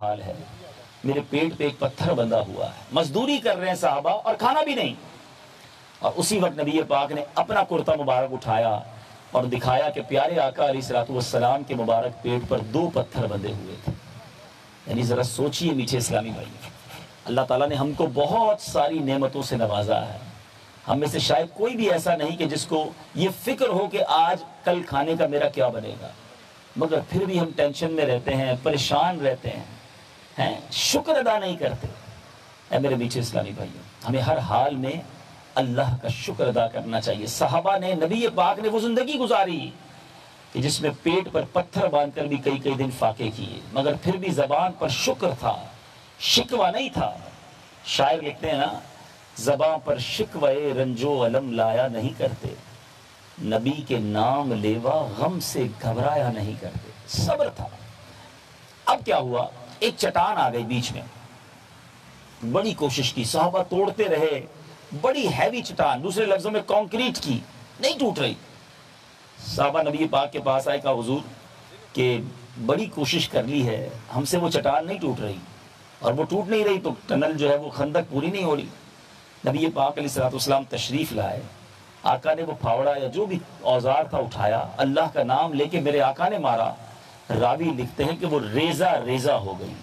حال ہے، میرے پیٹ پہ ایک پتھر بندھا ہوا ہے، مزدوری کر رہے ہیں صحابہ اور کھانا بھی نہیں۔ اور اسی وقت نبی پاک نے اپنا کرتا مبارک اٹھایا اور دکھایا کہ پیارے آقا علیہ الصلوۃ والسلام کے مبارک پیٹ پر 2 پتھر بندھے ہوئے تھے۔ یعنی ذرا سوچئے میٹھے اسلامی بھائی، اللہ تعالیٰ نے ہم کو بہت ساری نعمتوں سے نوازا ہے۔ ہم میں سے شاید کوئی بھی ایسا نہیں کہ جس کو یہ فکر ہو کہ آج کل کھانے کا میرا کیا بنے گا، مگر پھر بھی ہم ٹینشن میں رہتے ہیں، پریشان رہتے ہیں، شکر ادا نہیں کرتے۔ اے میرے میٹھے اسلامی بھائیوں، ہمیں ہر حال میں اللہ کا شکر ادا کرنا چاہیے۔ صحابہ نے، نبی پاک نے وہ زندگی گزاری کہ جس میں پیٹ پر پتھر باندھ کر بھی کئی دن فاقے کیے، مگر پھر بھی زبان پر شکر تھا، شکوہ نہیں تھا۔ شاعر لکھتے ہیں نا، زبان پر شکوہ رنج و الم لایا نہیں کرتے، نبی کے نام لیوا غم سے گھبرایا نہیں کرتے۔ صبر تھا۔ اب کیا ہوا، ایک چٹان آ گئی بیچ میں، بڑی کوشش کی، صحابہ توڑتے رہے، بڑی ہیوی چٹان، دوسرے لفظوں میں کانکریٹ کی، نہیں ٹوٹ رہی۔ صحابہ نبی پاک کے پاس آئے، کہا حضور کہ بڑی کوشش کر لی ہے، ہم سے وہ چٹان نہیں ٹوٹ رہی، اور وہ ٹوٹ نہیں رہی تو ٹنل جو ہے وہ خندق پوری نہیں ہو رہی۔ نبی پاک علیہ الصلوۃ والسلام تشریف لائے، آقا نے وہ پھاوڑا یا جو بھی اوزار تھا اٹھایا، اللہ کا نام لے کے میرے آقا نے مارا۔ راوی لکھتے ہیں کہ وہ ریزہ ہو گئی،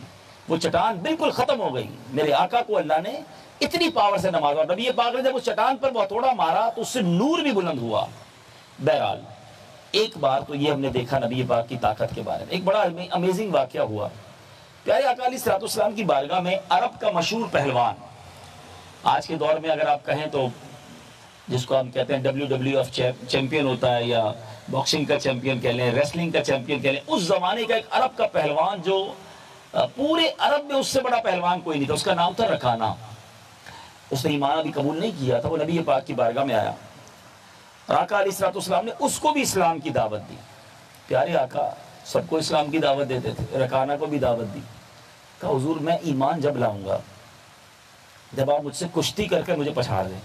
وہ چٹان بالکل ختم ہو گئی۔ میرے آقا کو اللہ نے اتنی پاور سے نوازا، اور نبی پاک نے جب اس چٹان پر وہ ہتھوڑا مارا تو اس سے نور بھی بلند ہوا۔ بہرحال ایک بار تو یہ ہم نے دیکھا نبی پاک کی طاقت کے بارے میں، ایک بڑا امیزنگ واقعہ ہوا۔ پیارے آقا علیہ الصلوۃ والسلام کی بارگاہ میں عرب کا مشہور پہلوان، آج کے دور میں اگر آپ کہیں تو جس کو ہم کہتے ہیں WWF چیمپئن ہوتا ہے، یا باکسنگ کا چیمپئن کہہ لیں، ریسلنگ کا چیمپئن کہہ لیں، اس زمانے کا ایک عرب کا پہلوان جو پورے عرب میں اس سے بڑا پہلوان کوئی نہیں تھا، اس کا نام تھا رکانہ۔ اس نے ایمان ابھی قبول نہیں کیا تھا، وہ نبی پاک کی بارگاہ میں آیا، اور آقا علیہ الصلوۃ والسلام نے اس کو بھی اسلام کی دعوت دی۔ پیارے آقا سب کو اسلام کی دعوت دیتے تھے، رکانہ کو بھی دعوت دی۔ کہا حضور میں ایمان جب لاؤں گا جب آپ مجھ سے کشتی کر کے مجھے پچھاڑ دیں۔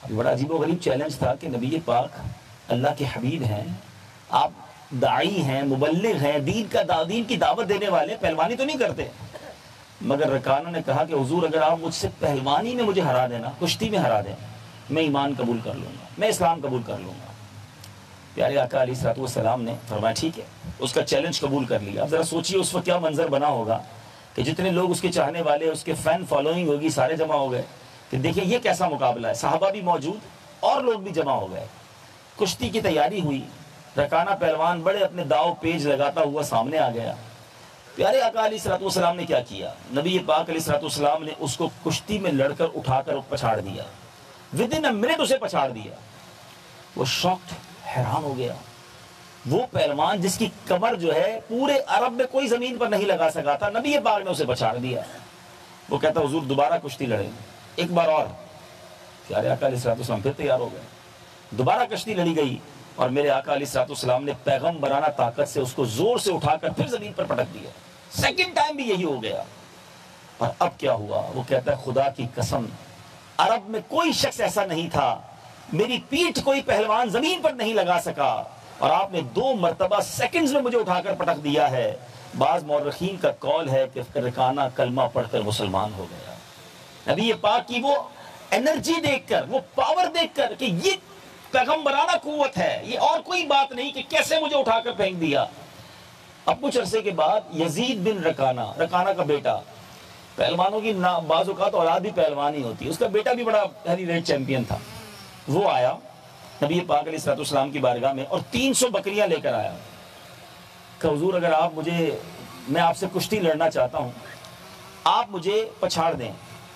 ابھی بڑا عجیب و غریب چیلنج تھا کہ نبی پاک اللہ کے حبیب ہیں، آپ داعی ہیں، مبلغ ہیں، دین کی دعوت دینے والے، پہلوانی تو نہیں کرتے۔ مگر رکانہ نے کہا کہ حضور اگر آپ مجھ سے پہلوانی میں مجھے ہرا دینا، کشتی میں ہرا دیں، میں ایمان قبول کر لوں گا، میں اسلام قبول کر لوں گا۔ پیارے آقا علیہ الصلوۃ والسلام نے فرمایا ٹھیک ہے، اس کا چیلنج قبول کر لیا۔ اب ذرا سوچئے اس وقت کیا منظر بنا ہوگا کہ جتنے لوگ اس کے چاہنے والے، اس کے فین فالوئنگ ہوگی، سارے جمع ہو گئے کہ دیکھیں یہ کیسا مقابلہ ہے۔ صحابہ بھی موجود اور لوگ بھی جمع ہو گئے، کشتی کی تیاری ہوئی۔ رکانہ پہلوان بڑے اپنے داؤ پیج لگاتا ہوا سامنے آ گیا۔ پیارے آقا علیہ الصلوۃ والسلام نے کیا کیا، نبی پاک علیہ الصلوۃ والسلام نے اس کو کشتی میں لڑ کر اٹھا کر پچھاڑ دیا، ودن اے منٹ اسے پچھاڑ دیا۔ وہ شاکڈ، حیران ہو گیا۔ وہ پہلوان جس کی کمر جو ہے پورے عرب میں کوئی زمین پر نہیں لگا سکا تھا، نبی پاک نے اسے پچھاڑ دیا۔ وہ کہتا حضور دوبارہ کشتی لڑیں، ایک بار اور۔ پیارے آقا علیہ الصلوۃ والسلام پھر تیار ہو گئے، دوبارہ کشتی لڑی گئی، اور میرے آقا علیہ الصلوۃ والسلام نے پیغمبرانہ طاقت سے اس کو زور سے اٹھا کر پھر زمین پر پٹک دیا۔ سیکنڈ ٹائم بھی یہی ہو گیا۔ اور اب کیا ہوا، وہ کہتا ہے خدا کی قسم عرب میں کوئی شخص ایسا نہیں تھا، میری پیٹھ کوئی پہلوان زمین پر نہیں لگا سکا، اور آپ نے 2 مرتبہ سیکنڈز میں مجھے اٹھا کر پٹک دیا ہے۔ بعض مورخین کا قول ہے کہ رکانہ کلمہ پڑھ کر مسلمان ہو گیا۔ نبی پاک کی وہ انرجی دیکھ کر، وہ پاور دیکھ کر کہ یہ پیغمبرانہ قوت ہے، یہ اور کوئی بات نہیں کہ کیسے مجھے اٹھا کر پھینک دیا۔ اب کچھ عرصے کے بعد یزید بن رکانہ کا بیٹا، پہلوانوں کی بعض اوقات اولاد بھی پہلوان ہی ہوتی ہے، اس کا بیٹا بھی بڑا ہیوی ویٹ چیمپئن تھا، وہ آیا نبی پاک علیہ الصلوۃ والسلام کی بارگاہ میں اور 300 بکریاں لے کر آیا کہ حضور اگر میں آپ سے کشتی لڑنا چاہتا ہوں، آپ مجھے پچھاڑ دیں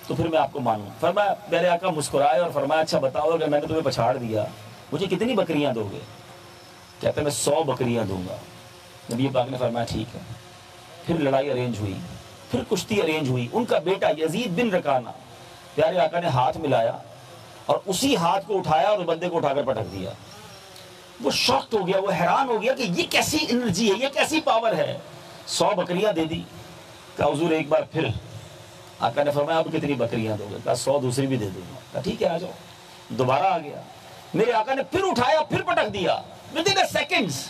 تو پھر میں آپ کو مانوں۔ فرمایا، میرے آقا مسکرائے اور فرمایا اچھا بتاؤ اگر میں نے تمہیں پچھاڑ دیا مجھے کتنی بکریاں دو گے؟ کہتے میں 100 بکریاں دوں گا۔ نبی پاک نے فرمایا ٹھیک ہے۔ پھر لڑائی ارینج ہوئی، پھر کشتی ارینج ہوئی۔ ان کا بیٹا یزید بن رکانہ، پیارے آقا نے ہاتھ ملایا اور اسی ہاتھ کو اٹھایا اور بندے کو اٹھا کر پٹک دیا۔ وہ شاکڈ ہو گیا، وہ حیران ہو گیا کہ یہ کیسی انرجی ہے، یہ کیسی پاور ہے۔ 100 بکریاں دے دی۔ کہا حضور ایک بار پھر۔ آقا نے فرمایا اب کتنی بکریاں دو گے؟ کہا 100 دوسری بھی دے دوں گا۔ کہا ٹھیک ہے آ جاؤ۔ دوبارہ آ گیا، میرے آقا نے پھر اٹھایا، پھر پٹک دیا ودن اے سیکنڈز۔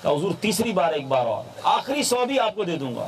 کہا حضور تیسری بار ایک بار اور، آخری 100 بھی آپ کو دے دوں گا۔